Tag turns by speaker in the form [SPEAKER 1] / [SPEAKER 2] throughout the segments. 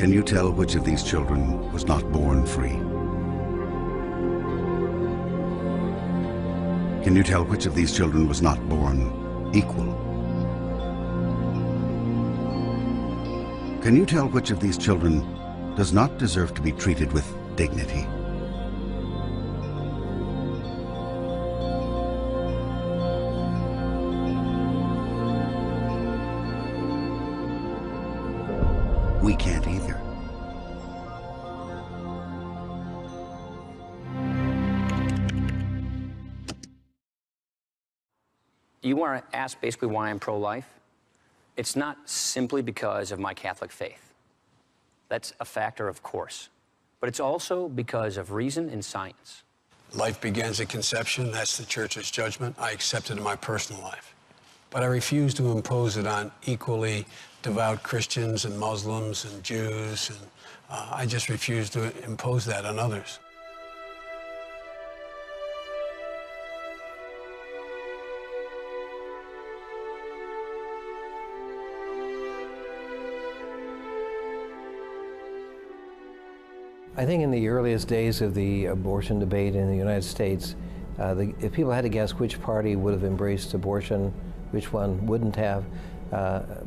[SPEAKER 1] Can you tell which of these children was not born free? Can you tell which of these children was not born equal? Can you tell which of these children does not deserve to be treated with dignity? We can't either.
[SPEAKER 2] You want to ask basically why I'm pro-life? It's not simply because of my Catholic faith. That's a factor, of course. But it's also because of reason and science.
[SPEAKER 3] Life begins at conception. That's the Church's judgment. I accept it in my personal life. But I refuse to impose it on equally devout Christians and Muslims and Jews. And I just refuse to impose that on others.
[SPEAKER 4] I think in the earliest days of the abortion debate in the United States, if people had to guess which party would have embraced abortion, which one wouldn't have,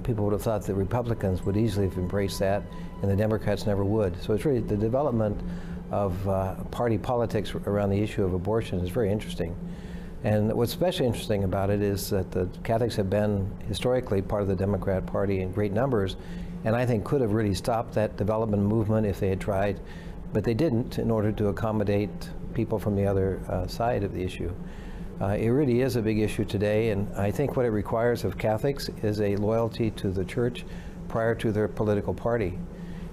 [SPEAKER 4] people would have thought the Republicans would easily have embraced that, and the Democrats never would. So it's really the development of party politics around the issue of abortion is very interesting. And what's especially interesting about it is that the Catholics have been historically part of the Democrat Party in great numbers, and I think could have really stopped that development movement if they had tried, but they didn't in order to accommodate people from the other side of the issue. It really is a big issue today, and I think what it requires of Catholics is a loyalty to the Church prior to their political party.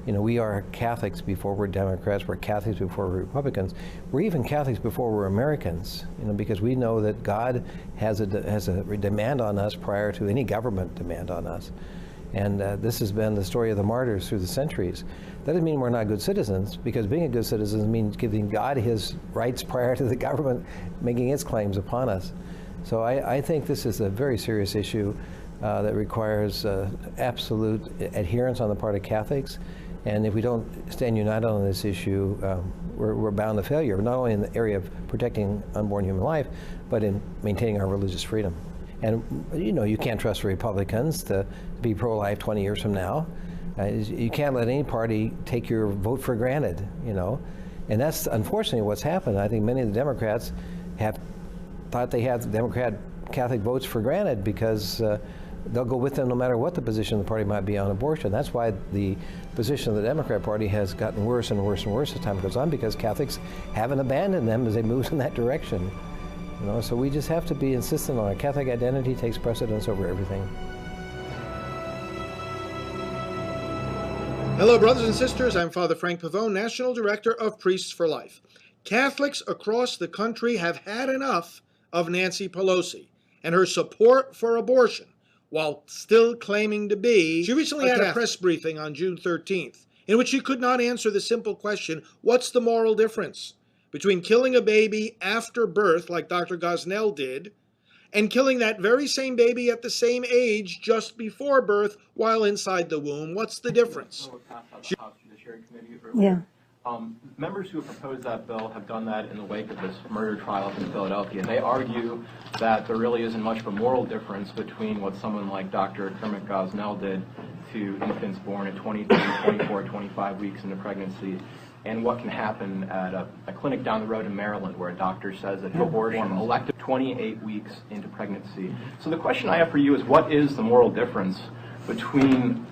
[SPEAKER 4] You know, we are Catholics before we're Democrats, we're Catholics before we're Republicans. We're even Catholics before we're Americans, you know, because we know that God has a demand on us prior to any government demand on us. And this has been the story of the martyrs through the centuries. That doesn't mean we're not good citizens, because being a good citizen means giving God his rights prior to the government making its claims upon us. So I think this is a very serious issue that requires absolute adherence on the part of Catholics. And if we don't stand united on this issue, we're bound to failure, not only in the area of protecting unborn human life, but in maintaining our religious freedom. And you know, you can't trust Republicans to be pro-life 20 years from now. You can't let any party take your vote for granted, you know. And that's unfortunately what's happened. I think many of the Democrats have thought they had Democrat Catholic votes for granted because they'll go with them no matter what the position of the party might be on abortion. That's why the position of the Democrat Party has gotten worse and worse and worse as time goes on, because Catholics haven't abandoned them as they move in that direction. You know, so we just have to be insistent on our Catholic identity takes precedence over everything.
[SPEAKER 5] Hello, brothers and sisters. I'm Father Frank Pavone, National Director of Priests for Life. Catholics across the country have had enough of Nancy Pelosi and her support for abortion while still claiming to be. She recently had a press briefing on June 13th in which she could not answer the simple question, what's the moral difference between killing a baby after birth, like Dr. Gosnell did, and killing that very same baby at the same age just before birth while inside the womb? What's the difference?
[SPEAKER 6] Yeah.
[SPEAKER 7] Members who have proposed that bill have done that in the wake of this murder trial up in Philadelphia. They argue that there really isn't much of a moral difference between what someone like Dr. Kermit Gosnell did to infants born at 23, 24, 25 weeks into pregnancy, and what can happen at a clinic down the road in Maryland where a doctor says that abortion elective 28 weeks into pregnancy. So the question I have for you is, what is the moral difference between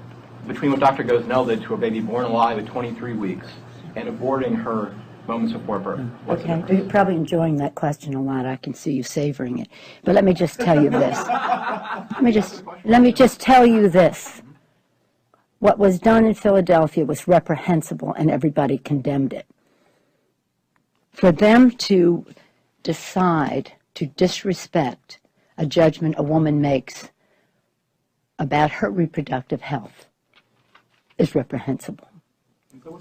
[SPEAKER 7] what Dr. Gosnell did to a baby born alive at 23 weeks and aborting her moments before birth?
[SPEAKER 6] Okay, you're probably enjoying that question a lot. I can see you savoring it. But let me just tell you this. Let me just tell you this. What was done in Philadelphia was reprehensible, and everybody condemned it. For them to decide to disrespect a judgment a woman makes about her reproductive health is reprehensible.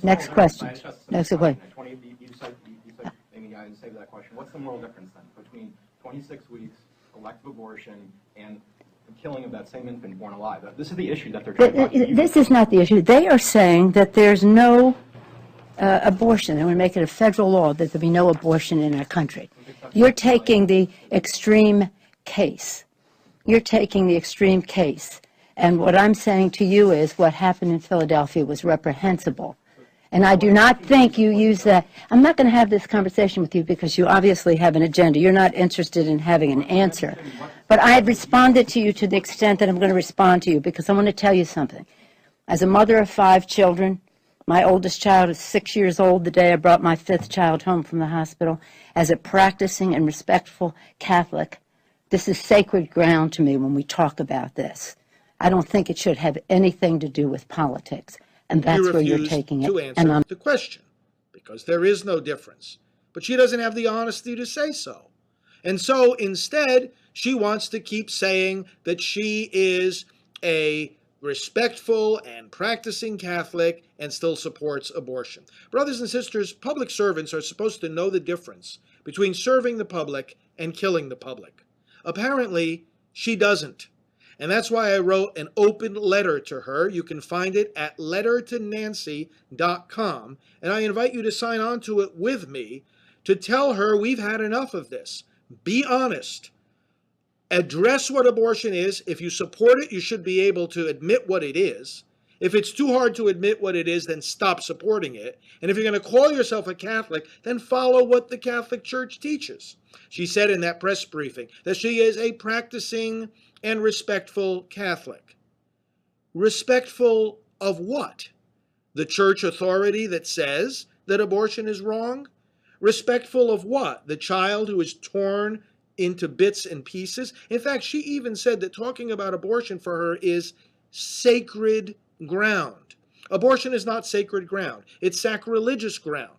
[SPEAKER 6] Next question. Next question.
[SPEAKER 7] You said, Amy, I saved that question. What's the moral difference then between 26 weeks, elective abortion, and the killing of that same infant born alive. This is the issue that they're trying to
[SPEAKER 6] This is not the issue. They are saying that there's no abortion. They want to make it a federal law that there be no abortion in our country. You're taking the extreme case. You're taking the extreme case. And what I'm saying to you is what happened in Philadelphia was reprehensible. And I do not think you use that. I'm not going to have this conversation with you because you obviously have an agenda. You're not interested in having an answer. But I have responded to you to the extent that I'm going to respond to you because I want to tell you something. As a mother of 5 children, my oldest child is 6 years old the day I brought my 5th child home from the hospital. As a practicing and respectful Catholic, this is sacred ground to me when we talk about this. I don't think it should have anything to do with politics. And that's where you're taking it.
[SPEAKER 5] To answer the question, because there is no difference. But she doesn't have the honesty to say so. And so instead, she wants to keep saying that she is a respectful and practicing Catholic and still supports abortion. Brothers and sisters, public servants are supposed to know the difference between serving the public and killing the public. Apparently, she doesn't. And that's why I wrote an open letter to her. You can find it at lettertonancy.com. And I invite you to sign on to it with me to tell her we've had enough of this. Be honest. Address what abortion is. If you support it, you should be able to admit what it is. If it's too hard to admit what it is, then stop supporting it. And if you're going to call yourself a Catholic, then follow what the Catholic Church teaches. She said in that press briefing that she is a practicing and respectful Catholic. Respectful of what? The church authority that says that abortion is wrong? Respectful of what? The child who is torn into bits and pieces? In fact, she even said that talking about abortion for her is sacred ground. Abortion is not sacred ground. It's sacrilegious ground.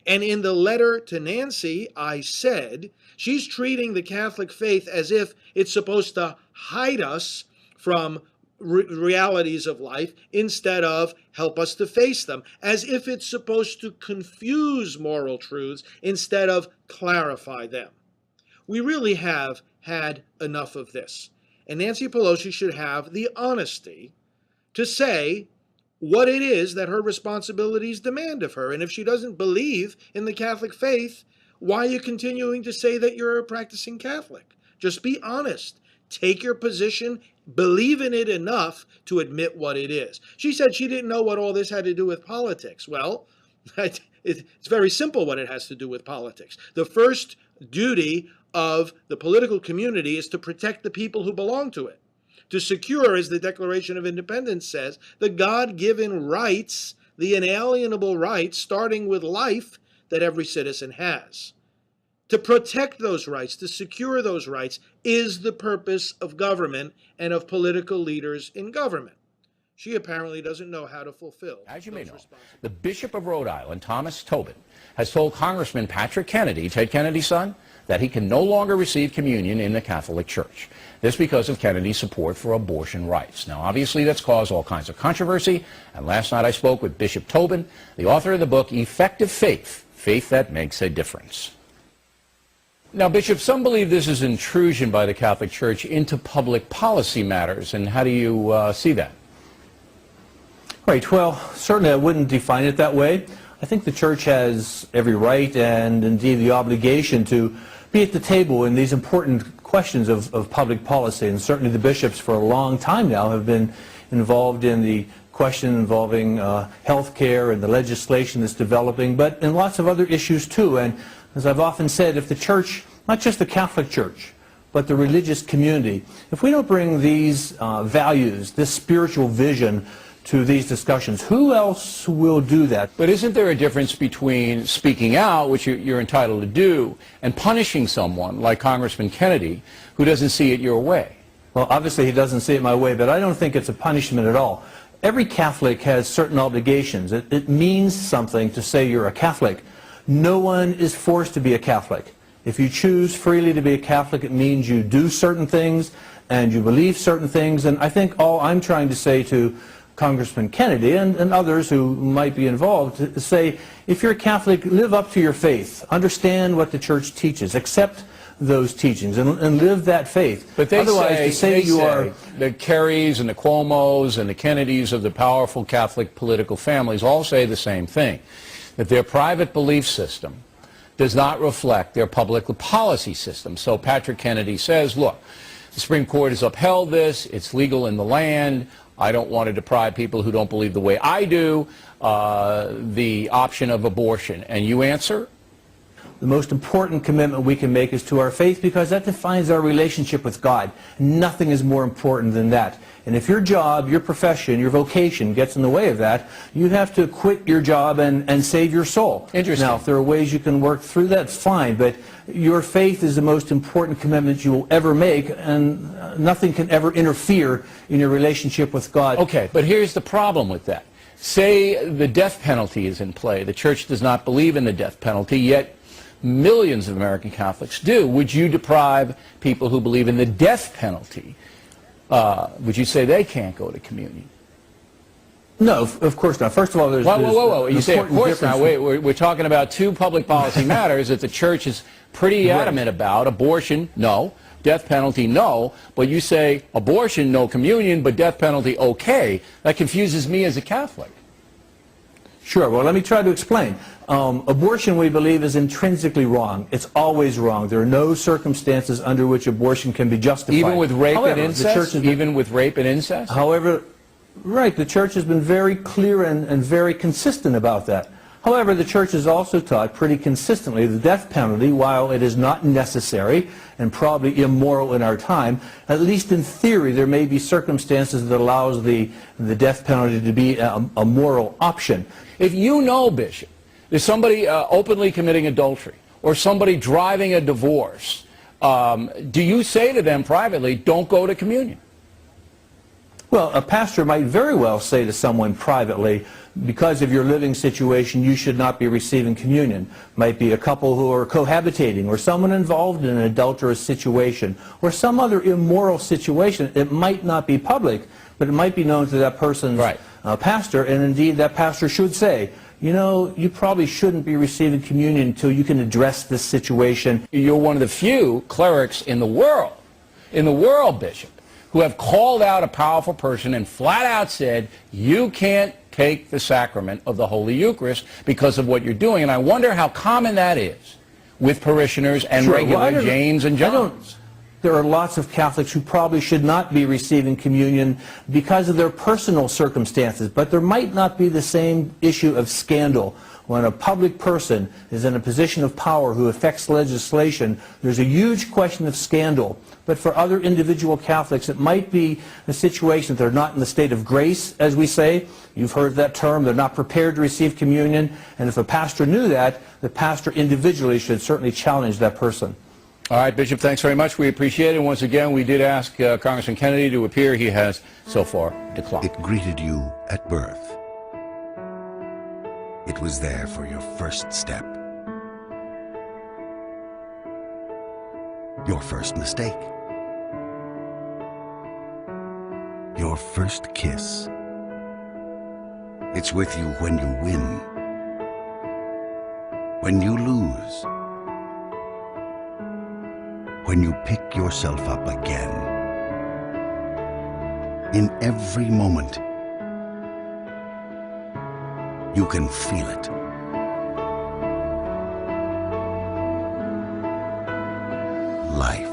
[SPEAKER 5] And in the letter to Nancy, I said, she's treating the Catholic faith as if it's supposed to hide us from realities of life instead of help us to face them, as if it's supposed to confuse moral truths instead of clarify them. We really have had enough of this. And Nancy Pelosi should have the honesty to say what it is that her responsibilities demand of her. And if she doesn't believe in the Catholic faith, why are you continuing to say that you're a practicing Catholic? Just be honest. Take your position, believe in it enough to admit what it is. She said she didn't know what all this had to do with politics. Well, it's very simple what it has to do with politics. The first duty of the political community is to protect the people who belong to it. To secure, as the Declaration of Independence says, the God-given rights, the inalienable rights, starting with life, that every citizen has. To protect those rights, to secure those rights, is the purpose of government and of political leaders in government. She apparently doesn't know how to fulfill.
[SPEAKER 8] As you may know, the Bishop of Rhode Island, Thomas Tobin, has told Congressman Patrick Kennedy, Ted Kennedy's son, that he can no longer receive communion in the Catholic Church. This because of Kennedy's support for abortion rights. Now, obviously, that's caused all kinds of controversy, and last night I spoke with Bishop Tobin, the author of the book, Effective Faith, Faith That Makes a Difference. Now, Bishop, some believe this is intrusion by the Catholic Church into public policy matters, and how do you see that?
[SPEAKER 9] Right, well, certainly I wouldn't define it that way. I think the Church has every right and indeed the obligation to be at the table in these important questions of public policy, and certainly the bishops for a long time now have been involved in the question involving health care and the legislation that's developing, but in lots of other issues too. And as I've often said, if the Church, not just the Catholic Church, but the religious community, if we don't bring these values, this spiritual vision to these discussions, who else will do that?
[SPEAKER 8] But isn't there a difference between speaking out, which you're entitled to do, and punishing someone like Congressman Kennedy who doesn't see it your way?
[SPEAKER 9] Well, obviously he doesn't see it my way, but I don't think it's a punishment at all. Every Catholic has certain obligations. It means something to say you're a Catholic. No one is forced to be a Catholic. If you choose freely to be a Catholic, it means you do certain things and you believe certain things. And I think all I'm trying to say to Congressman Kennedy and others who might be involved to say, if you're a Catholic, live up to your faith. Understand what the Church teaches. Accept those teachings and live that faith.
[SPEAKER 8] But they
[SPEAKER 9] Otherwise,
[SPEAKER 8] say,
[SPEAKER 9] to say you are
[SPEAKER 8] the Kerrys and the Cuomos and the Kennedys of the powerful Catholic political families all say the same thing, that their private belief system does not reflect their public policy system. So Patrick Kennedy says, look, the Supreme Court has upheld this, it's legal in the land, I don't want to deprive people who don't believe the way I do the option of abortion. And you answer?
[SPEAKER 9] The most important commitment we can make is to our faith, because that defines our relationship with God. Nothing is more important than that. And if your job, your profession, your vocation gets in the way of that, you have to quit your job and save your soul.
[SPEAKER 8] Interesting.
[SPEAKER 9] Now, if there are ways you can work through that, fine. But your faith is the most important commitment you will ever make, and nothing can ever interfere in your relationship with God.
[SPEAKER 8] Okay, but here's the problem with that. Say the death penalty is in play. The church does not believe in the death penalty, yet millions of American Catholics do. Would you deprive people who believe in the death penalty? Would you say they can't go to communion?
[SPEAKER 9] No, of course not. First of all, there's...
[SPEAKER 8] Whoa. You say, of course not. Wait, we're talking about two public policy matters that the church is pretty adamant about. Abortion, no. Death penalty, no. But you say abortion, no communion, but death penalty, okay. That confuses me as a Catholic.
[SPEAKER 9] Sure. Well, let me try to explain. Abortion, we believe, is intrinsically wrong. It's always wrong. There are no circumstances under which abortion can be justified.
[SPEAKER 8] Even with rape and incest?
[SPEAKER 9] The church has been,
[SPEAKER 8] even with rape and incest?
[SPEAKER 9] However, right, the church has been very clear and very consistent about that. However, the church has also taught pretty consistently the death penalty, while it is not necessary and probably immoral in our time, at least in theory there may be circumstances that allows the death penalty to be a moral option.
[SPEAKER 8] If you know, Bishop, there's somebody openly committing adultery or somebody driving a divorce, do you say to them privately, don't go to communion?
[SPEAKER 9] Well, a pastor might very well say to someone privately, because of your living situation, you should not be receiving communion. Might be a couple who are cohabitating, or someone involved in an adulterous situation, or some other immoral situation. It might not be public, but it might be known to that person's pastor, and indeed that pastor should say, you know, you probably shouldn't be receiving communion until you can address this situation.
[SPEAKER 8] You're one of the few clerics in the world, Bishop, who have called out a powerful person and flat out said, you can't take the sacrament of the Holy Eucharist because of what you're doing. And I wonder how common that is with parishioners and regular Janes and Johns.
[SPEAKER 9] There are lots of Catholics who probably should not be receiving communion because of their personal circumstances, but there might not be the same issue of scandal. When a public person is in a position of power who affects legislation, there's a huge question of scandal. But for other individual Catholics, it might be a situation that they're not in the state of grace, as we say. You've heard that term. They're not prepared to receive communion. And if a pastor knew that, the pastor individually should certainly challenge that person.
[SPEAKER 8] All right, Bishop, thanks very much. We appreciate it. Once again, we did ask Congressman Kennedy to appear. He has so far declined.
[SPEAKER 1] It greeted you at birth. It was there for your first step. Your first mistake. Your first kiss. It's with you when you win. When you lose. When you pick yourself up again. In every moment, you can feel it. Life.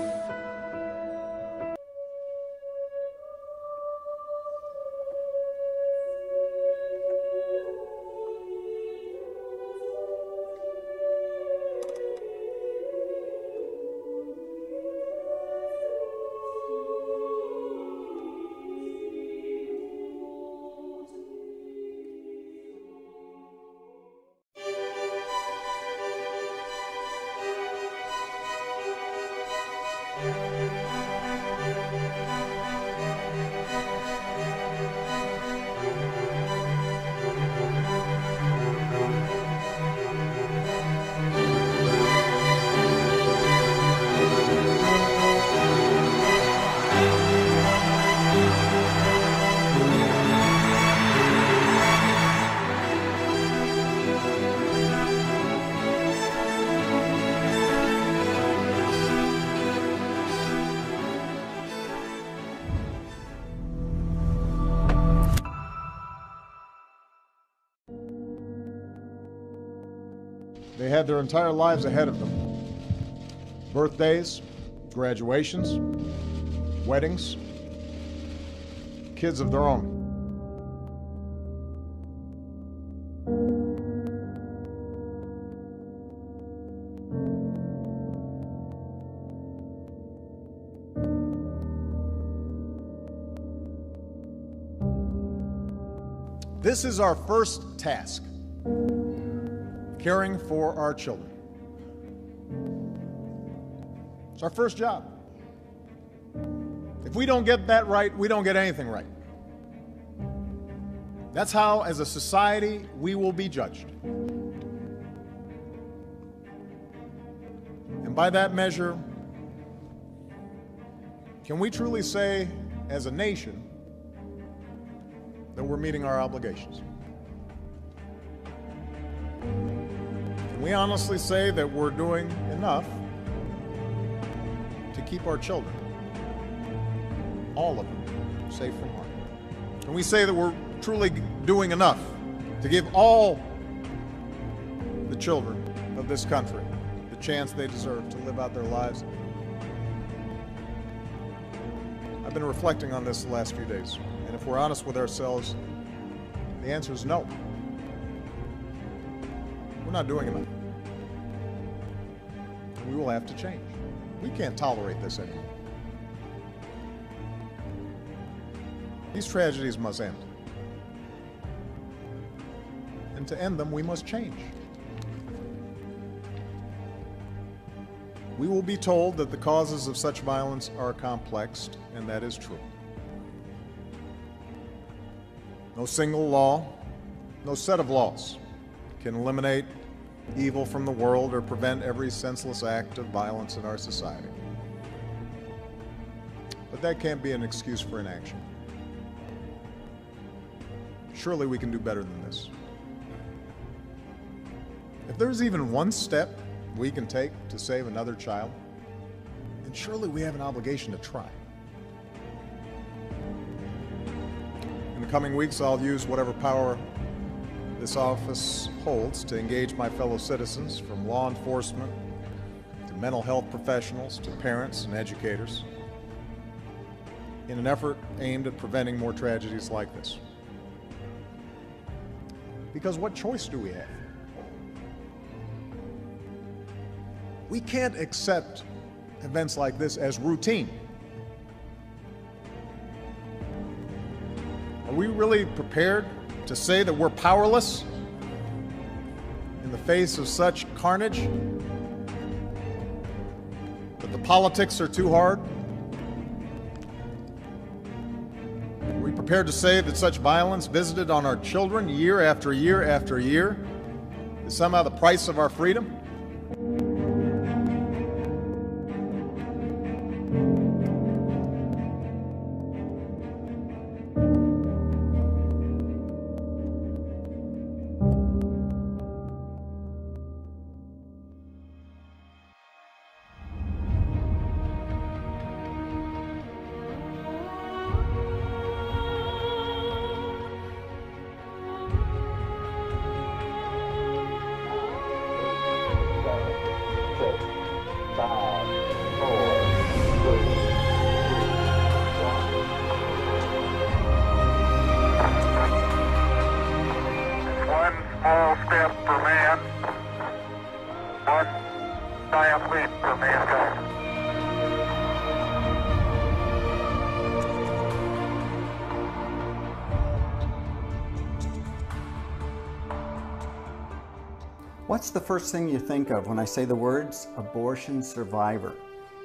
[SPEAKER 10] They had their entire lives ahead of them. Birthdays, graduations, weddings, kids of their own. This is our first task, caring for our children. It's our first job. If we don't get that right, we don't get anything right. That's how, as a society, we will be judged. And by that measure, can we truly say, as a nation, that we're meeting our obligations? Can we honestly say that we're doing enough to keep our children, all of them, safe from harm? Can we say that we're truly doing enough to give all the children of this country the chance they deserve to live out their lives? I've been reflecting on this the last few days, and if we're honest with ourselves, the answer is no. We're not doing enough. We will have to change. We can't tolerate this anymore. These tragedies must end. And to end them, we must change. We will be told that the causes of such violence are complex, and that is true. No single law, no set of laws can eliminate evil from the world or prevent every senseless act of violence in our society. But that can't be an excuse for inaction. Surely we can do better than this. If there's even one step we can take to save another child, then surely we have an obligation to try. In the coming weeks, I'll use whatever power this office holds to engage my fellow citizens, from law enforcement to mental health professionals to parents and educators, in an effort aimed at preventing more tragedies like this. Because what choice do we have? We can't accept events like this as routine. Are we really prepared to say that we're powerless in the face of such carnage? That the politics are too hard? Are we prepared to say that such violence visited on our children year after year after year is somehow the price of our freedom?
[SPEAKER 11] Small step for man, one giant leap for mankind.
[SPEAKER 12] What's the first thing you think of when I say the words abortion survivor?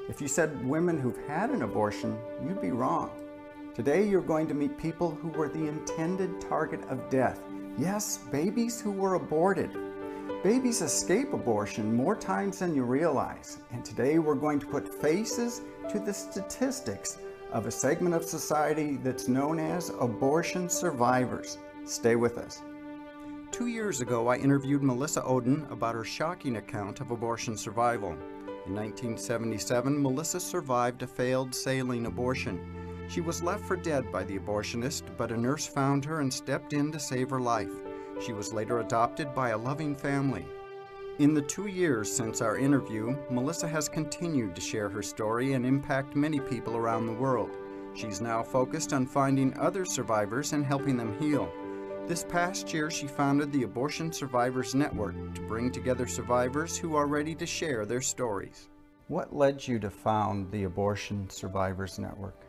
[SPEAKER 12] If you said women who've had an abortion, you'd be wrong. Today you're going to meet people who were the intended target of death. Yes, babies who were aborted. Babies escape abortion more times than you realize. And today we're going to put faces to the statistics of a segment of society that's known as abortion survivors. Stay with us. 2 years ago, I interviewed Melissa Oden about her shocking account of abortion survival. In 1977, Melissa survived a failed saline abortion. She was left for dead by the abortionist, but a nurse found her and stepped in to save her life. She was later adopted by a loving family. In the 2 years since our interview, Melissa has continued to share her story and impact many people around the world. She's now focused on finding other survivors and helping them heal. This past year, she founded the Abortion Survivors Network to bring together survivors who are ready to share their stories. What led you to found the Abortion Survivors Network?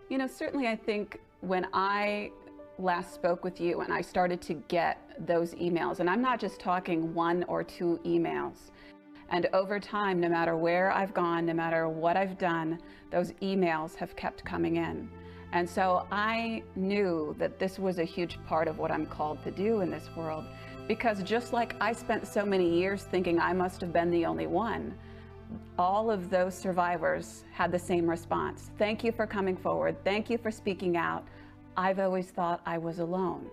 [SPEAKER 13] You know, certainly I think when I last spoke with you and I started to get those emails, and I'm not just talking 1 or 2 emails, and over time, no matter where I've gone, no matter what I've done, those emails have kept coming in. And so I knew that this was a huge part of what I'm called to do in this world, because just like I spent so many years thinking I must have been the only one, all of those survivors had the same response. Thank you for coming forward. Thank you for speaking out. I've always thought I was alone.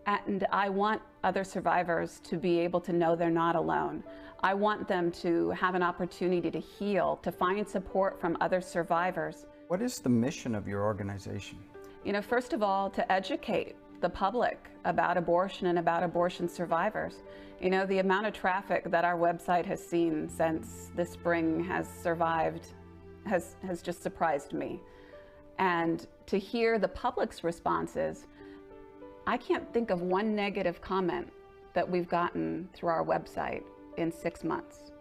[SPEAKER 13] And I want other survivors to be able to know they're not alone. I want them to have an opportunity to heal, to find support from other survivors.
[SPEAKER 12] What is the mission of your organization?
[SPEAKER 13] You know, first of all, to educate the public about abortion and about abortion survivors. You know, the amount of traffic that our website has seen since this spring has survived has just surprised me. And to hear the public's responses, I can't think of one negative comment that we've gotten through our website in 6 months.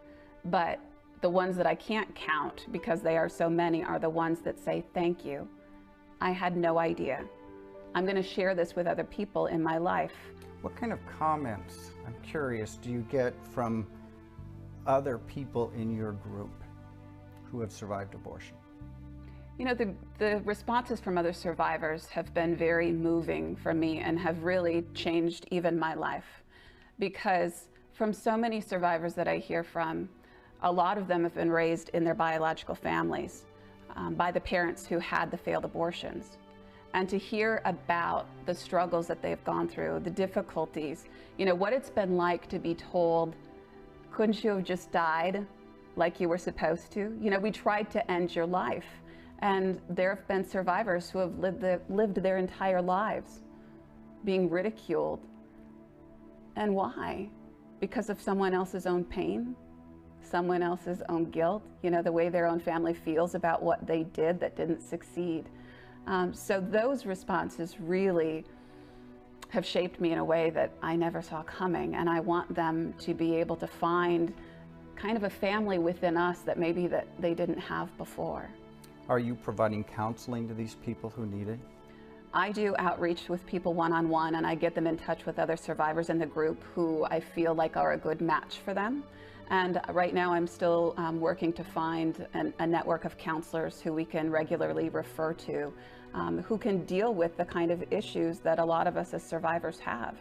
[SPEAKER 13] But the ones that I can't count, because they are so many, are the ones that say, thank you. I had no idea. I'm going to share this with other people in my life.
[SPEAKER 12] What kind of comments, I'm curious, do you get from other people in your group who have survived abortion?
[SPEAKER 13] You know, the responses from other survivors have been very moving for me and have really changed even my life. Because from so many survivors that I hear from, a lot of them have been raised in their biological families by the parents who had the failed abortions. And to hear about the struggles that they've gone through, the difficulties, you know, what it's been like to be told, couldn't you have just died like you were supposed to? You know, we tried to end your life. And there have been survivors who have lived their entire lives being ridiculed. And why? Because of someone else's own pain, someone else's own guilt, you know, the way their own family feels about what they did that didn't succeed. So those responses really have shaped me in a way that I never saw coming. And I want them to be able to find kind of a family within us that maybe that they didn't have before.
[SPEAKER 12] Are you providing counseling to these people who need it?
[SPEAKER 13] I do outreach with people one-on-one, and I get them in touch with other survivors in the group who I feel like are a good match for them. And right now I'm still working to find a network of counselors who we can regularly refer to, who can deal with the kind of issues that a lot of us as survivors have.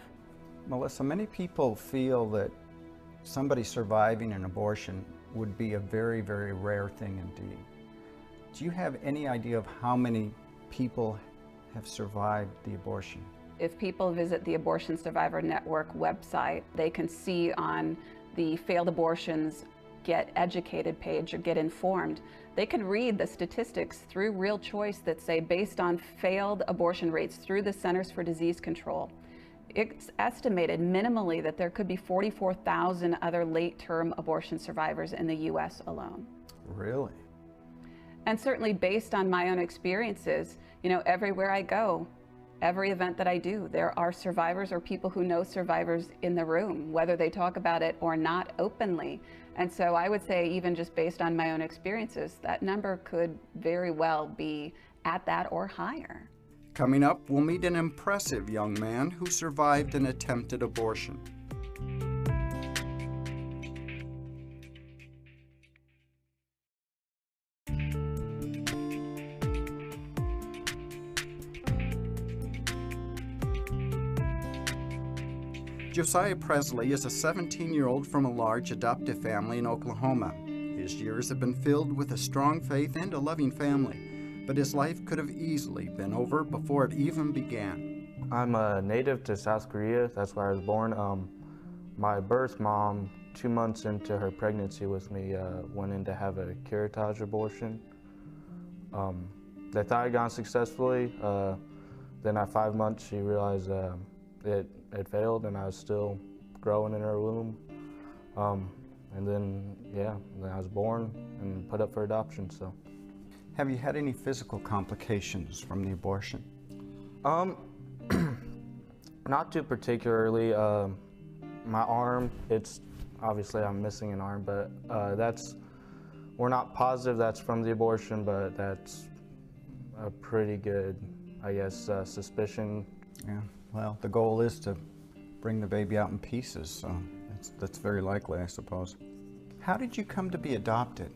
[SPEAKER 12] Melissa, many people feel that somebody surviving an abortion would be a very, very rare thing indeed. Do you have any idea of how many people have survived the abortion?
[SPEAKER 13] If people visit the Abortion Survivor Network website, they can see on the Failed Abortions Get Educated page or Get Informed, they can read the statistics through Real Choice that say, based on failed abortion rates through the Centers for Disease Control, it's estimated minimally that there could be 44,000 other late-term abortion survivors in the U.S. alone.
[SPEAKER 12] Really?
[SPEAKER 13] And certainly based on my own experiences, you know, everywhere I go, every event that I do, there are survivors or people who know survivors in the room, whether they talk about it or not openly. And so I would say, even just based on my own experiences, that number could very well be at that or higher.
[SPEAKER 12] Coming up, we'll meet an impressive young man who survived an attempted abortion. Josiah Presley is a 17-year-old from a large adoptive family in Oklahoma. His years have been filled with a strong faith and a loving family, but his life could have easily been over before it even began.
[SPEAKER 14] I'm a native to South Korea. That's where I was born. My birth mom, 2 months into her pregnancy with me, went in to have a curettage abortion. They thought it had gone successfully. Then at 5 months, she realized it failed and I was still growing in her womb. And then, yeah, then I was born and put up for adoption, so.
[SPEAKER 12] Have you had any physical complications from the abortion?
[SPEAKER 14] Not too particularly. My arm, it's, obviously I'm missing an arm, but we're not positive that's from the abortion, but that's a pretty good, I guess, suspicion.
[SPEAKER 12] Yeah, well, the goal is to bring the baby out in pieces, so that's very likely, I suppose. How did you come to be adopted?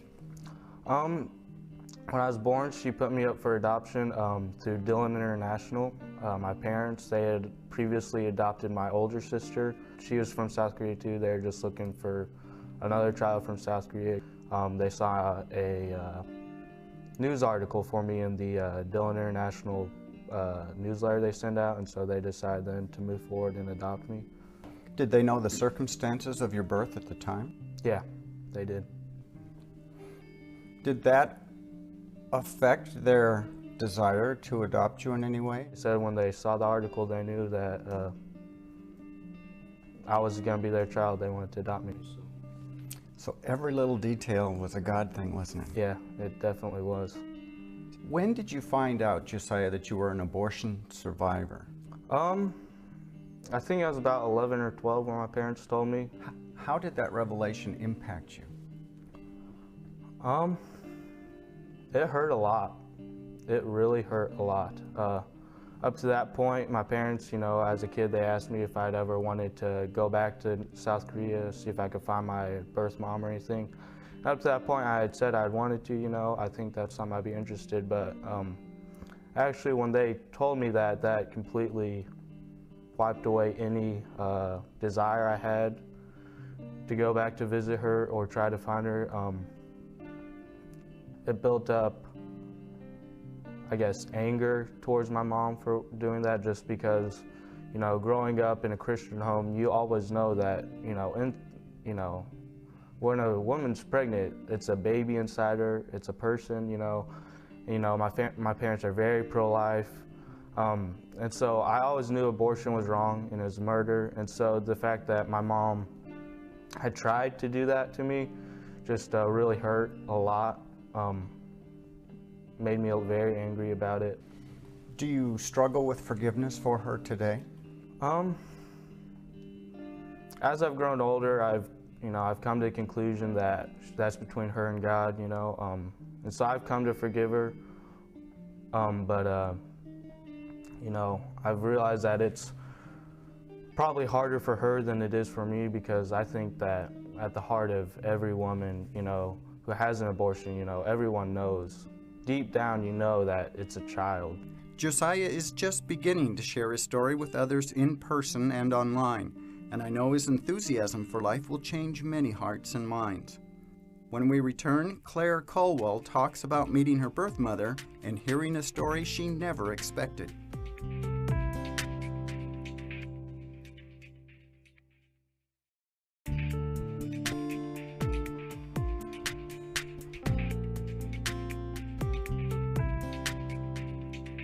[SPEAKER 14] When I was born, she put me up for adoption through Dillon International. My parents, they had previously adopted my older sister. She was from South Korea too. They were just looking for another child from South Korea. They saw a news article for me in the Dillon International newsletter they send out, and so they decided then to move forward and adopt me.
[SPEAKER 12] Did they know the circumstances of your birth at the time?
[SPEAKER 14] Yeah, they did.
[SPEAKER 12] Did that affect their desire to adopt you in any way?
[SPEAKER 14] They said when they saw the article, they knew that I was going to be their child. They wanted to adopt me.
[SPEAKER 12] So every little detail was a God thing, wasn't it?
[SPEAKER 14] Yeah, it definitely was.
[SPEAKER 12] When did you find out, Josiah, that you were an abortion survivor?
[SPEAKER 14] I think I was about 11 or 12 when my parents told me.
[SPEAKER 12] How did that revelation impact you?
[SPEAKER 14] It hurt a lot. It really hurt a lot. Up to that point, my parents, you know, as a kid, they asked me if I'd ever wanted to go back to South Korea, see if I could find my birth mom or anything. Up to that point, I had said I'd wanted to, you know, I think that's something I'd be interested, but actually when they told me that, that completely wiped away any desire I had to go back to visit her or try to find her. It built up, I guess, anger towards my mom for doing that, just because, you know, growing up in a Christian home, you always know that, you know, when a woman's pregnant, it's a baby inside her, it's a person, you know. My parents are very pro-life, and so I always knew abortion was wrong and it was murder, and so the fact that my mom had tried to do that to me just really hurt a lot. Made me very angry about it.
[SPEAKER 12] Do you struggle with forgiveness for her today?
[SPEAKER 14] As I've grown older, I've come to the conclusion that that's between her and God, you know, and so I've come to forgive her, but you know, I've realized that it's probably harder for her than it is for me, because I think that at the heart of every woman, you know, who has an abortion, you know, everyone knows. Deep down, you know that it's a child.
[SPEAKER 12] Josiah is just beginning to share his story with others in person and online, and I know his enthusiasm for life will change many hearts and minds. When we return, Claire Colwell talks about meeting her birth mother and hearing a story she never expected.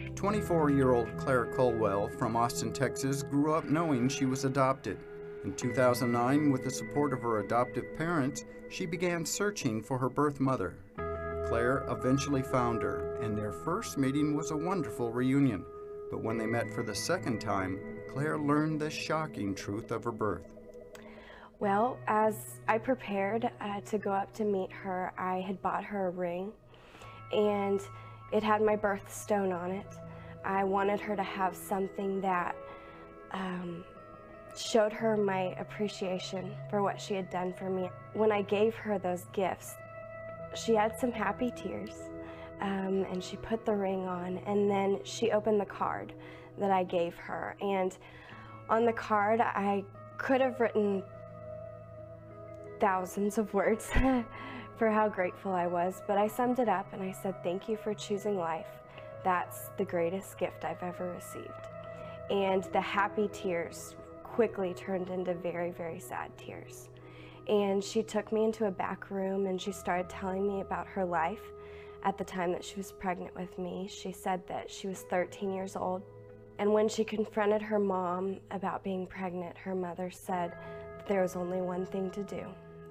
[SPEAKER 12] The 24-year-old Claire Colwell from Austin, Texas, grew up knowing she was adopted. In 2009, with the support of her adoptive parents, she began searching for her birth mother. Claire eventually found her, and their first meeting was a wonderful reunion. But when they met for the second time, Claire learned the shocking truth of her birth.
[SPEAKER 15] Well, as I prepared to go up to meet her, I had bought her a ring, and it had my birthstone on it. I wanted her to have something that showed her my appreciation for what she had done for me. When I gave her those gifts, she had some happy tears, and she put the ring on, and then she opened the card that I gave her. And on the card, I could have written thousands of words for how grateful I was, but I summed it up and I said, "Thank you for choosing life. That's the greatest gift I've ever received." And the happy tears quickly turned into very, very sad tears. And she took me into a back room and she started telling me about her life at the time that she was pregnant with me. She said that she was 13 years old. And when she confronted her mom about being pregnant, her mother said that there was only one thing to do.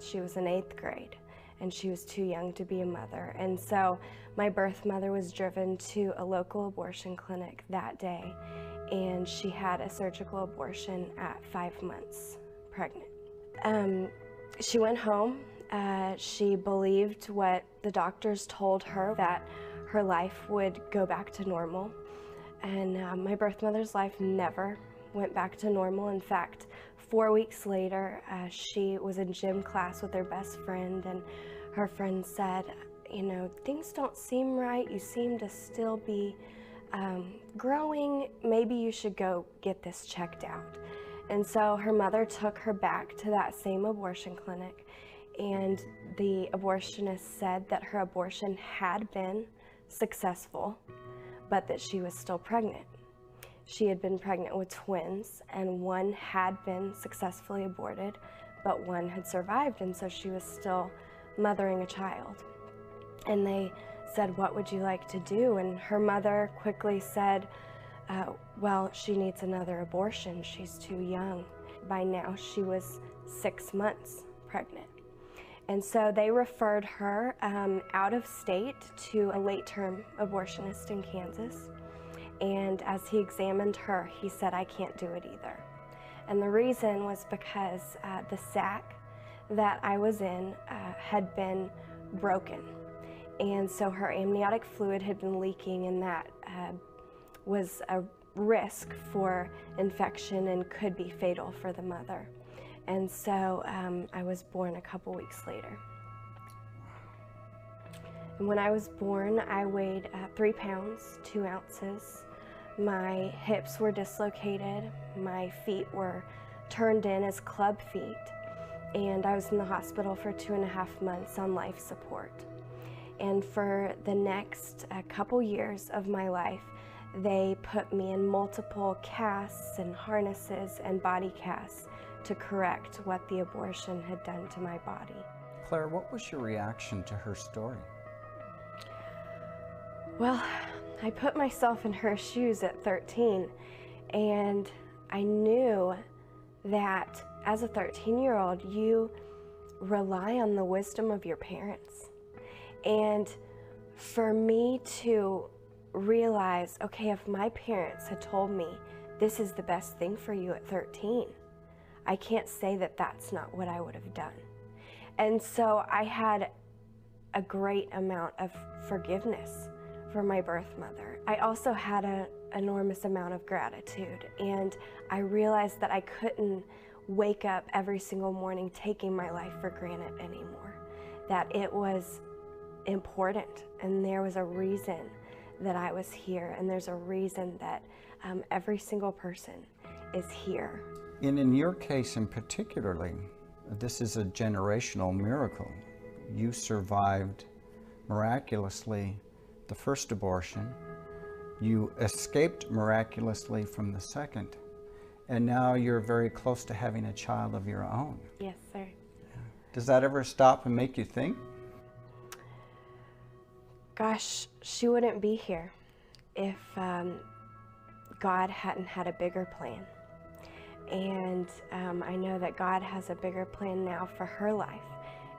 [SPEAKER 15] She was in 8th grade, and she was too young to be a mother. And so my birth mother was driven to a local abortion clinic that day, and she had a surgical abortion at 5 months pregnant. She went home. She believed what the doctors told her, that her life would go back to normal. And my birth mother's life never went back to normal. In fact, 4 weeks later, she was in gym class with her best friend, and her friend said, you know, things don't seem right. You seem to still be growing. Maybe you should go get this checked out. And so her mother took her back to that same abortion clinic, and the abortionist said that her abortion had been successful, but that she was still pregnant. She had been pregnant with twins, and one had been successfully aborted, but one had survived, and so she was still mothering a child. And they said, what would you like to do? And her mother quickly said, well, she needs another abortion. She's too young. By now, she was 6 months pregnant. And so they referred her out of state to a late-term abortionist in Kansas. And as he examined her, he said, I can't do it either. And the reason was because the sac that I was in had been broken. And so her amniotic fluid had been leaking, and that was a risk for infection and could be fatal for the mother. And so I was born a couple weeks later. And when I was born, I weighed 3 pounds, 2 ounces. My hips were dislocated. My feet were turned in as club feet. And I was in the hospital for 2.5 months on life support. And for the next couple years of my life, they put me in multiple casts and harnesses and body casts to correct what the abortion had done to my body.
[SPEAKER 12] Claire, what was your reaction to her story?
[SPEAKER 15] Well, I put myself in her shoes at 13, and I knew that as a 13-year-old, you rely on the wisdom of your parents. And for me to realize, okay, if my parents had told me this is the best thing for you at 13, I can't say that that's not what I would have done. And so I had a great amount of forgiveness for my birth mother. I also had an enormous amount of gratitude, and I realized that I couldn't wake up every single morning taking my life for granted anymore, that it was important, and there was a reason that I was here, and there's a reason that every single person is here.
[SPEAKER 12] And in your case in particularly, this is a generational miracle. You survived miraculously the first abortion, you escaped miraculously from the second, and now you're very close to having a child of your own.
[SPEAKER 15] Yes, sir.
[SPEAKER 12] Yeah. Does that ever stop and make you think?
[SPEAKER 15] Gosh, she wouldn't be here if God hadn't had a bigger plan. And I know that God has a bigger plan now for her life,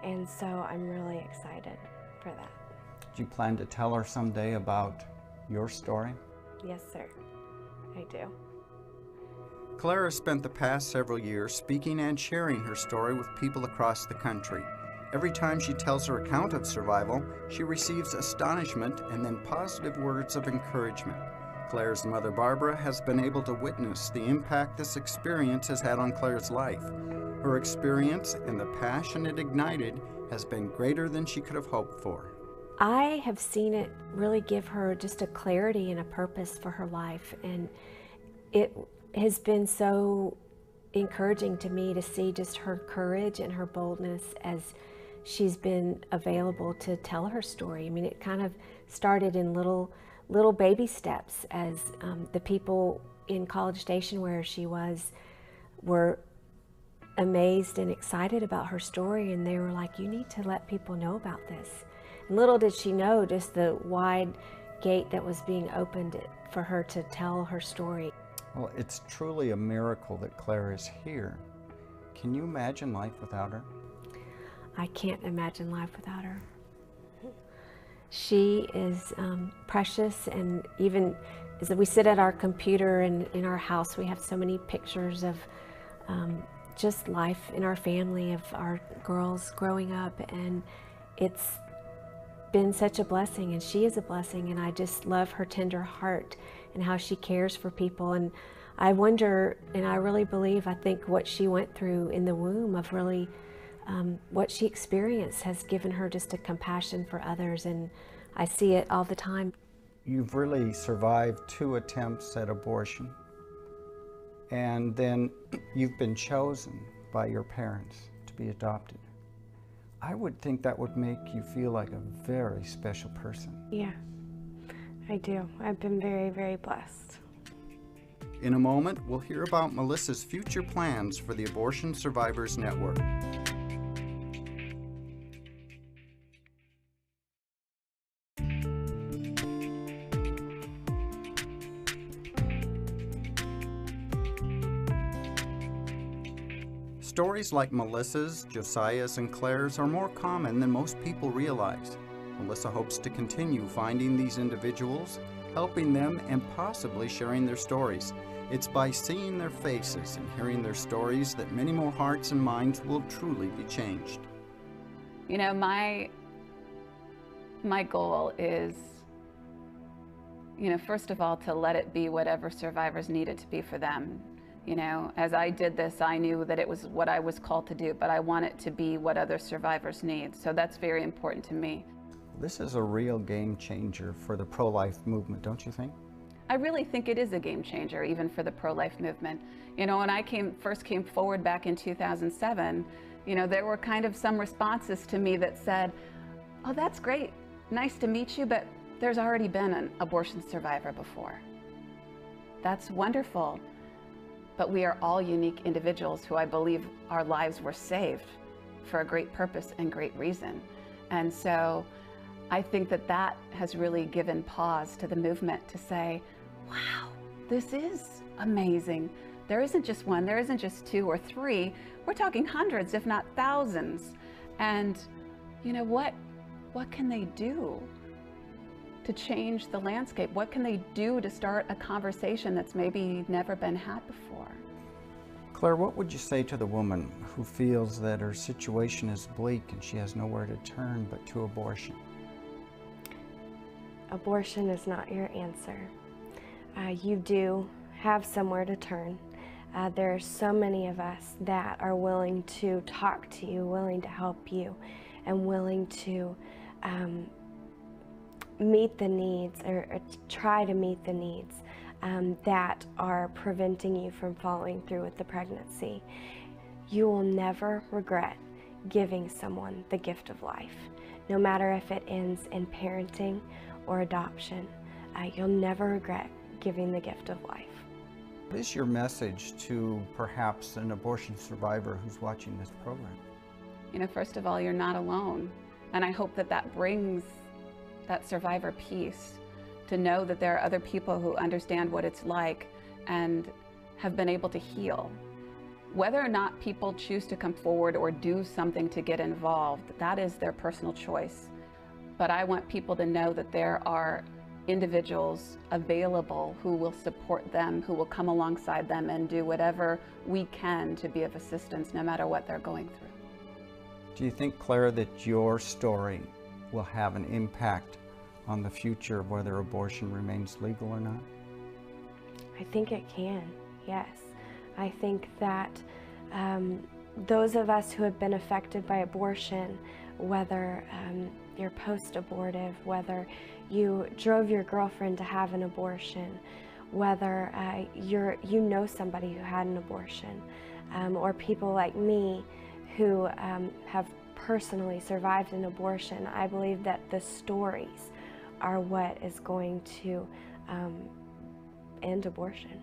[SPEAKER 15] and so I'm really excited for that.
[SPEAKER 12] Do you plan to tell her someday about your story?
[SPEAKER 15] Yes, sir, I do.
[SPEAKER 12] Claire has spent the past several years speaking and sharing her story with people across the country. Every time she tells her account of survival, she receives astonishment and then positive words of encouragement. Claire's mother, Barbara, has been able to witness the impact this experience has had on Claire's life. Her experience and the passion it ignited has been greater than she could have hoped for.
[SPEAKER 16] I have seen it really give her just a clarity and a purpose for her life, and it has been so encouraging to me to see just her courage and her boldness as she's been available to tell her story. I mean, it kind of started in little baby steps as the people in College Station where she was were amazed and excited about her story, and they were like, you need to let people know about this. And little did she know just the wide gate that was being opened for her to tell her story.
[SPEAKER 12] Well, it's truly a miracle that Claire is here. Can you imagine life without her?
[SPEAKER 16] I can't imagine life without her. She is precious, and even as we sit at our computer and in our house, we have so many pictures of just life in our family, of our girls growing up, and it's been such a blessing, and she is a blessing, and I just love her tender heart and how she cares for people. And I wonder, and I really believe, I think what she went through in the womb of really what she experienced has given her just a compassion for others, and I see it all the time.
[SPEAKER 12] You've really survived 2 attempts at abortion, and then you've been chosen by your parents to be adopted. I would think that would make you feel like a very special person.
[SPEAKER 15] Yeah, I do. I've been very, very blessed.
[SPEAKER 12] In a moment, we'll hear about Melissa's future plans for the Abortion Survivors Network. Stories like Melissa's, Josiah's, and Claire's are more common than most people realize. Melissa hopes to continue finding these individuals, helping them, and possibly sharing their stories. It's by seeing their faces and hearing their stories that many more hearts and minds will truly be changed.
[SPEAKER 13] You know, my goal is, you know, first of all, to let it be whatever survivors need it to be for them. You know, as I did this, I knew that it was what I was called to do, but I want it to be what other survivors need. So that's very important to me.
[SPEAKER 12] This is a real game changer for the pro-life movement, don't you think?
[SPEAKER 13] I really think it is a game changer, even for the pro-life movement. You know, when I first came forward back in 2007, you know, there were kind of some responses to me that said, oh, that's great, nice to meet you, but there's already been an abortion survivor before. That's wonderful. But we are all unique individuals who I believe our lives were saved for a great purpose and great reason. And so I think that that has really given pause to the movement to say, wow, this is amazing. There isn't just one, there isn't just 2 or 3. We're talking hundreds, if not thousands. And you know, what can they do to change the landscape? What can they do to start a conversation that's maybe never been had before?
[SPEAKER 12] Claire, what would you say to the woman who feels that her situation is bleak and she has nowhere to turn but to abortion?
[SPEAKER 15] Abortion is not your answer. You do have somewhere to turn. There are so many of us that are willing to talk to you, willing to help you, and willing to meet the needs, or try to meet the needs that are preventing you from following through with the pregnancy. You will never regret giving someone the gift of life, no matter if it ends in parenting or adoption. You'll never regret giving the gift of life.
[SPEAKER 12] What is your message to perhaps an abortion survivor who's watching this program?
[SPEAKER 13] You know, first of all, you're not alone. And I hope that that brings that survivor peace, to know that there are other people who understand what it's like and have been able to heal. Whether or not people choose to come forward or do something to get involved, that is their personal choice. But I want people to know that there are individuals available who will support them, who will come alongside them and do whatever we can to be of assistance, no matter what they're going through.
[SPEAKER 12] Do you think, Claire, that your story will have an impact on the future of whether abortion remains legal or not?
[SPEAKER 15] I think it can, yes. I think that those of us who have been affected by abortion, whether you're post-abortive, whether you drove your girlfriend to have an abortion, whether you know somebody who had an abortion, or people like me who have personally survived an abortion, I believe that the stories are what is going to end abortion.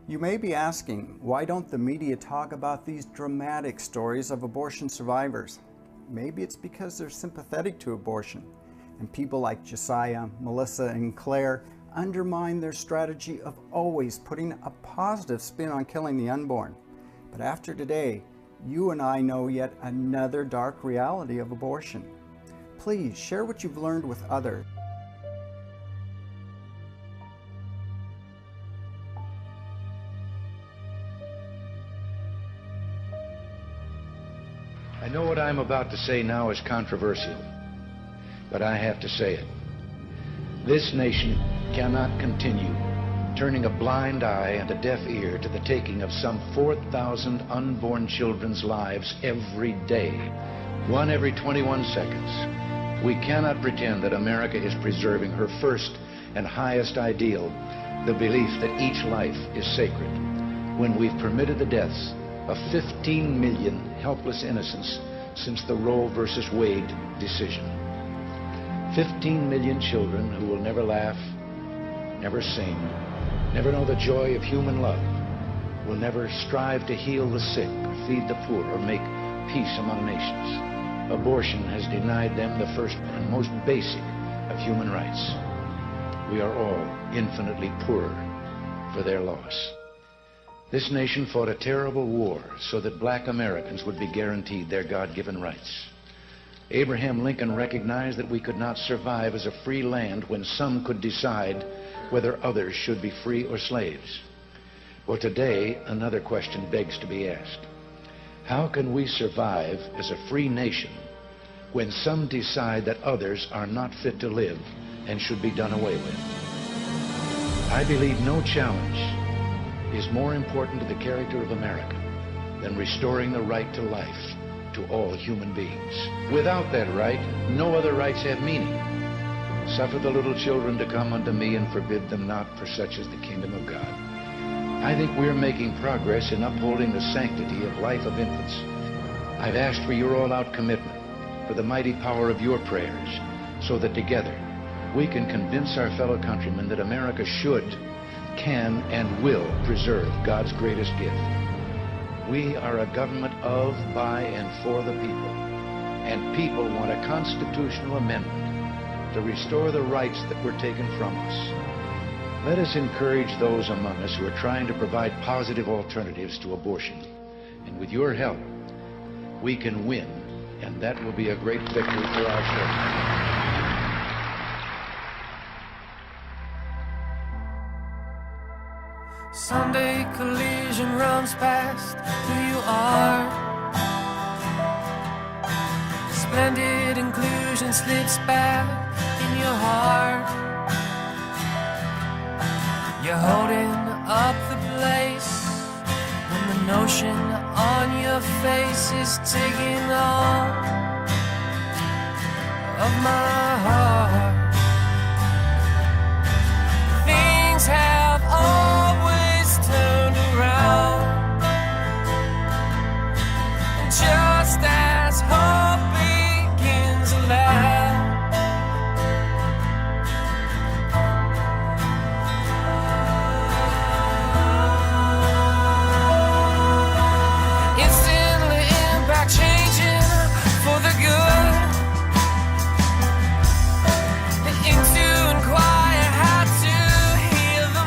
[SPEAKER 12] You may be asking, why don't the media talk about these dramatic stories of abortion survivors? Maybe it's because they're sympathetic to abortion, and people like Josiah, Melissa, and Claire undermine their strategy of always putting a positive spin on killing the unborn. But after today, you and I know yet another dark reality of abortion. Please share what you've learned with others.
[SPEAKER 17] I know what I'm about to say now is controversial, but I have to say it. This nation cannot continue turning a blind eye and a deaf ear to the taking of some 4,000 unborn children's lives every day, one every 21 seconds. We cannot pretend that America is preserving her first and highest ideal, the belief that each life is sacred, when we've permitted the deaths of 15 million helpless innocents since the Roe versus Wade decision. 15 million children who will never laugh, never sing, never know the joy of human love, will never strive to heal the sick, or feed the poor, or make peace among nations. Abortion has denied them the first and most basic of human rights. We are all infinitely poorer for their loss. This nation fought a terrible war so that black Americans would be guaranteed their God-given rights. Abraham Lincoln recognized that we could not survive as a free land when some could decide whether others should be free or slaves. Well, today, another question begs to be asked. How can we survive as a free nation when some decide that others are not fit to live and should be done away with? I believe no challenge is more important to the character of America than restoring the right to life to all human beings. Without that right, no other rights have meaning. Suffer the little children to come unto me and forbid them not, for such is the kingdom of God. I think we're making progress in upholding the sanctity of life of infants. I've asked for your all-out commitment, for the mighty power of your prayers, so that together we can convince our fellow countrymen that America should, can, and will preserve God's greatest gift. We are a government of, by, and for the people. And people want a constitutional amendment to restore the rights that were taken from us. Let us encourage those among us who are trying to provide positive alternatives to abortion. And with your help, we can win, and that will be a great victory for our children.
[SPEAKER 18] Sunday collision runs past who you are. Splendid inclusion slips back in your heart. You're holding up the place when the notion on your face is taking all of my heart. Things have always turned around, just as hope begins aloud. Instantly impact changing for the good. Into inquire how to heal the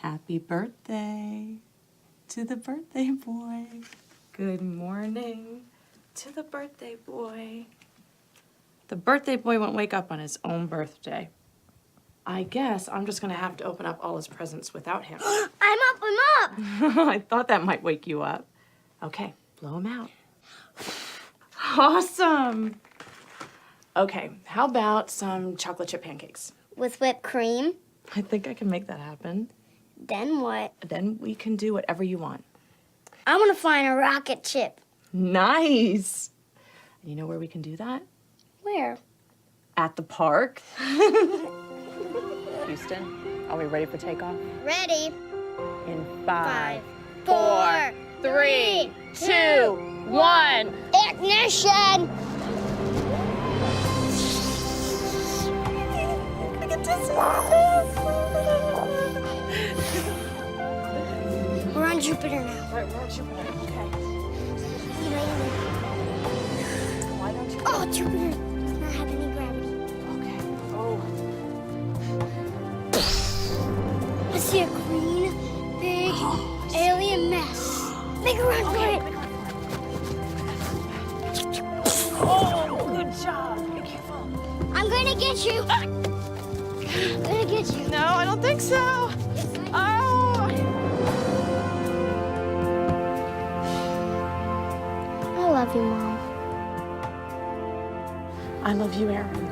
[SPEAKER 19] Happy birthday to the birthday boy.
[SPEAKER 20] Good morning to the birthday boy. The birthday boy won't wake up on his own birthday. I guess I'm just gonna have to open up all his presents without him.
[SPEAKER 21] I'm up.
[SPEAKER 20] I thought that might wake you up. Okay, blow him out. Awesome. Okay, how about some chocolate chip pancakes?
[SPEAKER 21] With whipped cream?
[SPEAKER 20] I think I can make that happen.
[SPEAKER 21] Then what?
[SPEAKER 20] Then we can do whatever you want.
[SPEAKER 21] I want to find a rocket ship.
[SPEAKER 20] Nice. You know where we can do that?
[SPEAKER 21] Where?
[SPEAKER 20] At the park.
[SPEAKER 22] Houston,
[SPEAKER 2] Are we ready for takeoff?
[SPEAKER 21] Ready.
[SPEAKER 2] In 5,
[SPEAKER 21] 4,
[SPEAKER 2] 3, 2, 1.
[SPEAKER 21] Ignition! We're on Jupiter now.
[SPEAKER 2] Right, we're on Jupiter. Okay.
[SPEAKER 21] Why don't you? Oh, Jupiter does not have any gravity.
[SPEAKER 2] Okay. Oh.
[SPEAKER 21] I see a green, big alien mess. Make a run for it.
[SPEAKER 2] Oh, good job. Be careful.
[SPEAKER 21] I'm gonna get you. I'm gonna get you.
[SPEAKER 20] No, I don't think so. Oh!
[SPEAKER 21] I love you, Mom.
[SPEAKER 2] I love you, Aaron.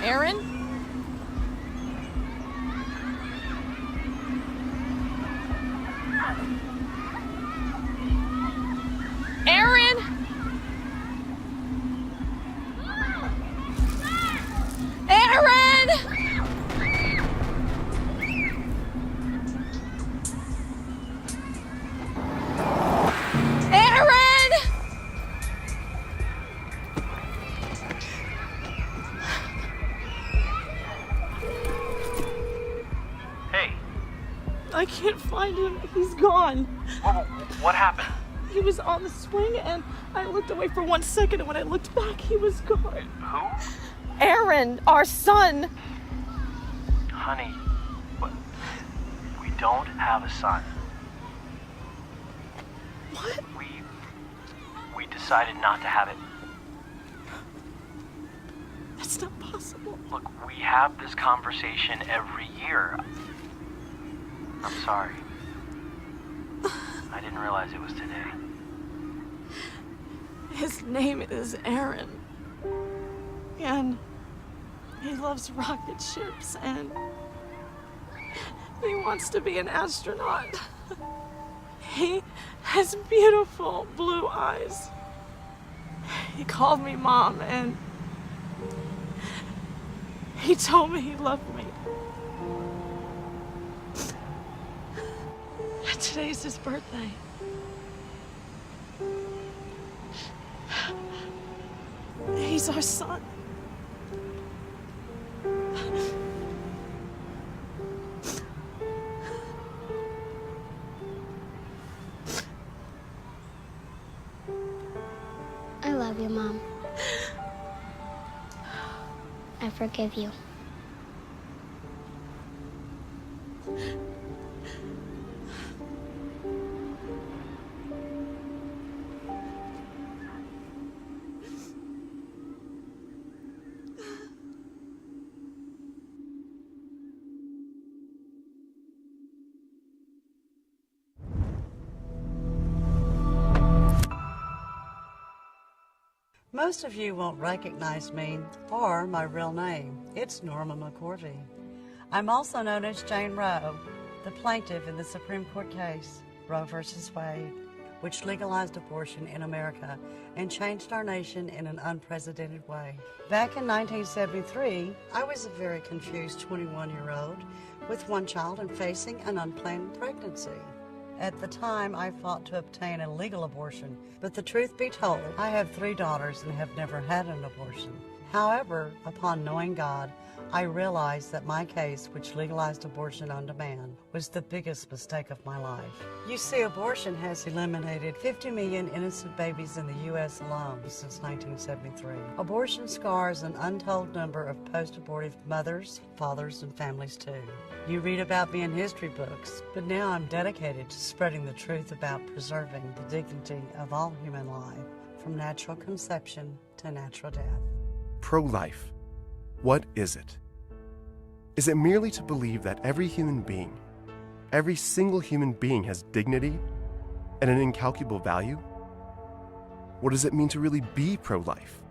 [SPEAKER 2] Aaron? Aaron? Aaron! Aaron! I can't find him. He's gone.
[SPEAKER 22] What happened?
[SPEAKER 20] He was on the swing, and I looked away for 1 second, and when I looked back, he was gone.
[SPEAKER 22] Who?
[SPEAKER 20] Aaron, our son.
[SPEAKER 22] Honey, we don't have a son.
[SPEAKER 20] What?
[SPEAKER 22] We decided not to have it.
[SPEAKER 20] That's not possible.
[SPEAKER 22] Look, we have this conversation every year. I'm sorry. I didn't realize it was today.
[SPEAKER 20] His name is Aaron. And he loves rocket ships, and he wants to be an astronaut. He has beautiful blue eyes. He called me Mom, and he told me he loved me. Today's his birthday. He's our son.
[SPEAKER 21] I love you, Mom. I forgive you.
[SPEAKER 23] Most of you won't recognize me or my real name. It's Norma McCourty. I'm also known as Jane Roe, the plaintiff in the Supreme Court case, Roe v. Wade, which legalized abortion in America and changed our nation in an unprecedented way. Back in 1973, I was a very confused 21-year-old with one child and facing an unplanned pregnancy. At the time, I fought to obtain a legal abortion, but the truth be told, I have 3 daughters and have never had an abortion. However, upon knowing God, I realized that my case, which legalized abortion on demand, was the biggest mistake of my life. You see, abortion has eliminated 50 million innocent babies in the U.S. alone since 1973. Abortion scars an untold number of post-abortive mothers, fathers, and families too. You read about me in history books, but now I'm dedicated to spreading the truth about preserving the dignity of all human life, from natural conception to natural death.
[SPEAKER 24] Pro-life. What is it?
[SPEAKER 3] Is it merely to believe that every human being, every single human being has dignity and an incalculable value? What does it mean to really be pro-life?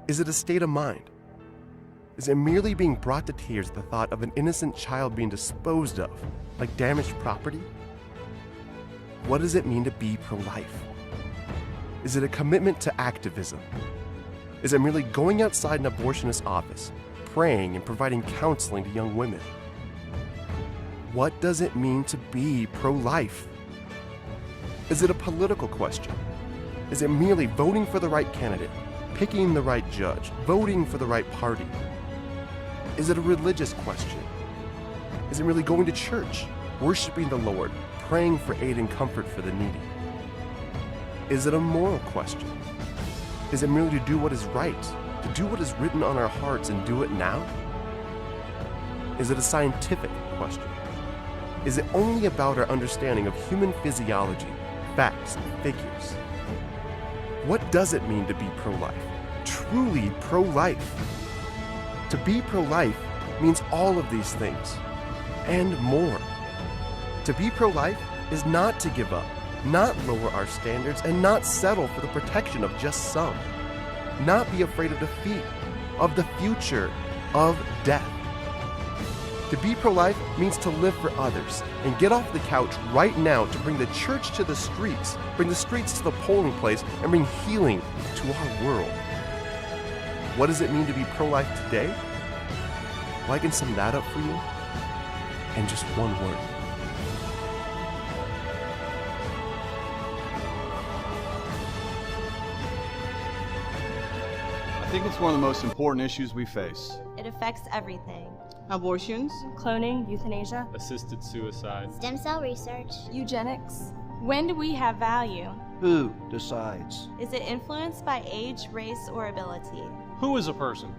[SPEAKER 3] Is it a state of mind? Is it merely being brought to tears at the thought of an innocent child being disposed of like damaged property? What does it mean to be pro-life? Is it a commitment to activism? Is it merely going outside an abortionist's office, praying and providing counseling to young women? What does it mean to be pro-life? Is it a political question? Is it merely voting for the right candidate, picking the right judge, voting for the right party? Is it a religious question? Is it merely going to church, worshiping the Lord, praying for aid and comfort for the needy? Is it a moral question? Is it merely to do what is right, to do what is written on our hearts and do it now? Is it a scientific question? Is it only about our understanding of human physiology, facts, and figures? What does it mean to be pro-life? Truly pro-life. To be pro-life means all of these things, and more. To be pro-life is not to give up, not lower our standards, and not settle for the protection of just some. Not be afraid of defeat, of the future, of death. To be pro-life means to live for others and get off the couch right now to bring the church to the streets, bring the streets to the polling place, and bring healing to our world. What does it mean to be pro-life today? Well, I can sum that up for you in just one word.
[SPEAKER 4] I think it's one of the most important issues we face.
[SPEAKER 7] It affects everything.
[SPEAKER 24] Abortions,
[SPEAKER 7] Cloning, euthanasia,
[SPEAKER 24] assisted suicide,
[SPEAKER 21] Stem cell research,
[SPEAKER 7] eugenics. When do we have value?
[SPEAKER 25] Who decides?
[SPEAKER 7] Is it influenced by age, race, or ability?
[SPEAKER 24] Who is a person?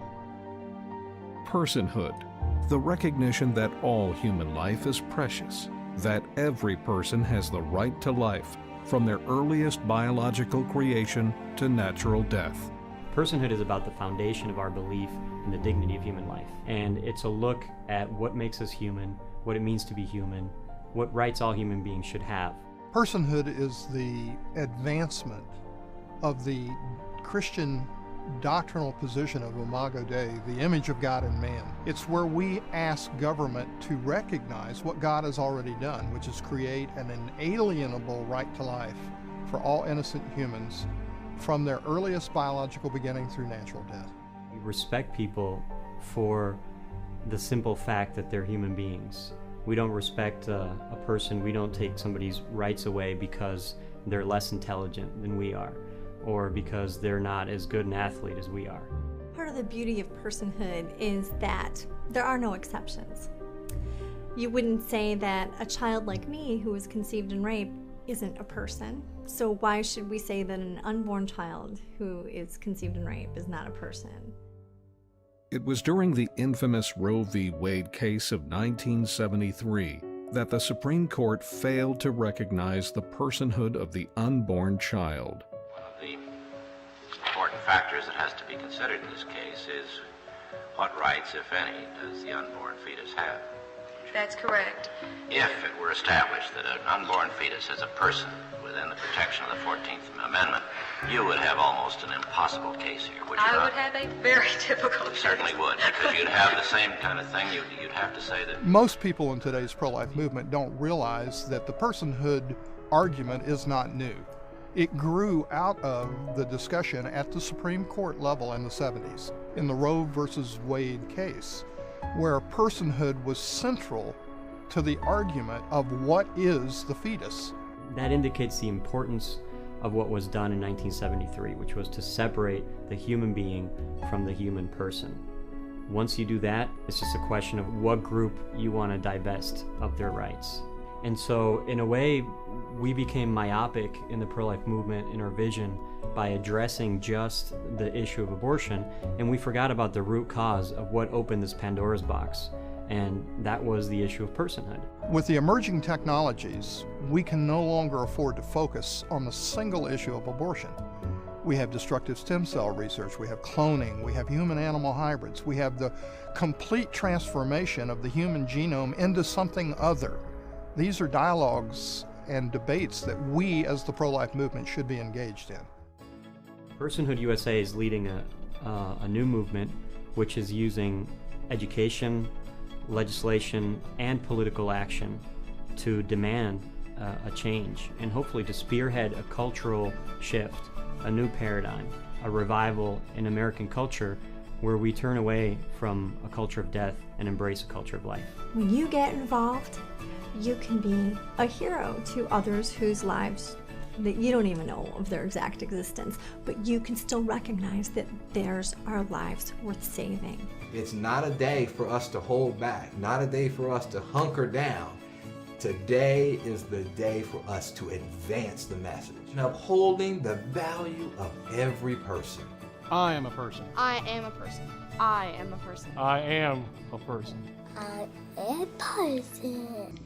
[SPEAKER 26] Personhood, the recognition that all human life is precious, that every person has the right to life, from their earliest biological creation to natural death.
[SPEAKER 27] Personhood is about the foundation of our belief in the dignity of human life. And it's a look at what makes us human, what it means to be human, what rights all human beings should have.
[SPEAKER 28] Personhood is the advancement of the Christian doctrinal position of Imago Dei, the image of God in man. It's where we ask government to recognize what God has already done, which is create an inalienable right to life for all innocent humans from their earliest biological beginning through natural death.
[SPEAKER 27] We respect people for the simple fact that they're human beings. We don't respect a person, we don't take somebody's rights away because they're less intelligent than we are, or because they're not as good an athlete as we are.
[SPEAKER 29] Part of the beauty of personhood is that there are no exceptions. You wouldn't say that a child like me who was conceived and raped isn't a person. So why should we say that an unborn child who is conceived and raped is not a person?
[SPEAKER 26] It was during the infamous Roe v. Wade case of 1973 that the Supreme Court failed to recognize the personhood of the unborn child.
[SPEAKER 30] One of the important factors that has to be considered in this case is what rights, if any, does the unborn fetus have?
[SPEAKER 31] That's correct.
[SPEAKER 30] If it were established that an unborn fetus is a person within the protection of the 14th Amendment, you would have almost an impossible case here, would you not?
[SPEAKER 31] I would have a very difficult
[SPEAKER 30] You certainly would, because you'd have the same kind of thing. You'd have to say that
[SPEAKER 28] Most people in today's pro-life movement don't realize that the personhood argument is not new. It grew out of the discussion at the Supreme Court level in the 70s, in the Roe versus Wade case, where personhood was central to the argument of what is the fetus.
[SPEAKER 27] That indicates the importance of what was done in 1973, which was to separate the human being from the human person. Once you do that, it's just a question of what group you want to divest of their rights. And so, in a way, we became myopic in the pro-life movement in our vision by addressing just the issue of abortion, and we forgot about the root cause of what opened this Pandora's box, and that was the issue of personhood.
[SPEAKER 28] With the emerging technologies, we can no longer afford to focus on the single issue of abortion. We have destructive stem cell research, we have cloning, we have human-animal hybrids, we have the complete transformation of the human genome into something other. These are dialogues and debates that we as the pro-life movement should be engaged in.
[SPEAKER 27] Personhood USA is leading a new movement which is using education, legislation, and political action to demand a change and hopefully to spearhead a cultural shift, a new paradigm, a revival in American culture where we turn away from a culture of death and embrace a culture of life.
[SPEAKER 29] When you get involved, you can be a hero to others whose lives that you don't even know of their exact existence, but you can still recognize that theirs are lives worth saving.
[SPEAKER 1] It's not a day for us to hold back, not a day for us to hunker down. Today is the day for us to advance the message and upholding the value of every person.
[SPEAKER 24] I am a person.
[SPEAKER 31] I am a person. I am a person.
[SPEAKER 24] I am a person.
[SPEAKER 21] I am a person.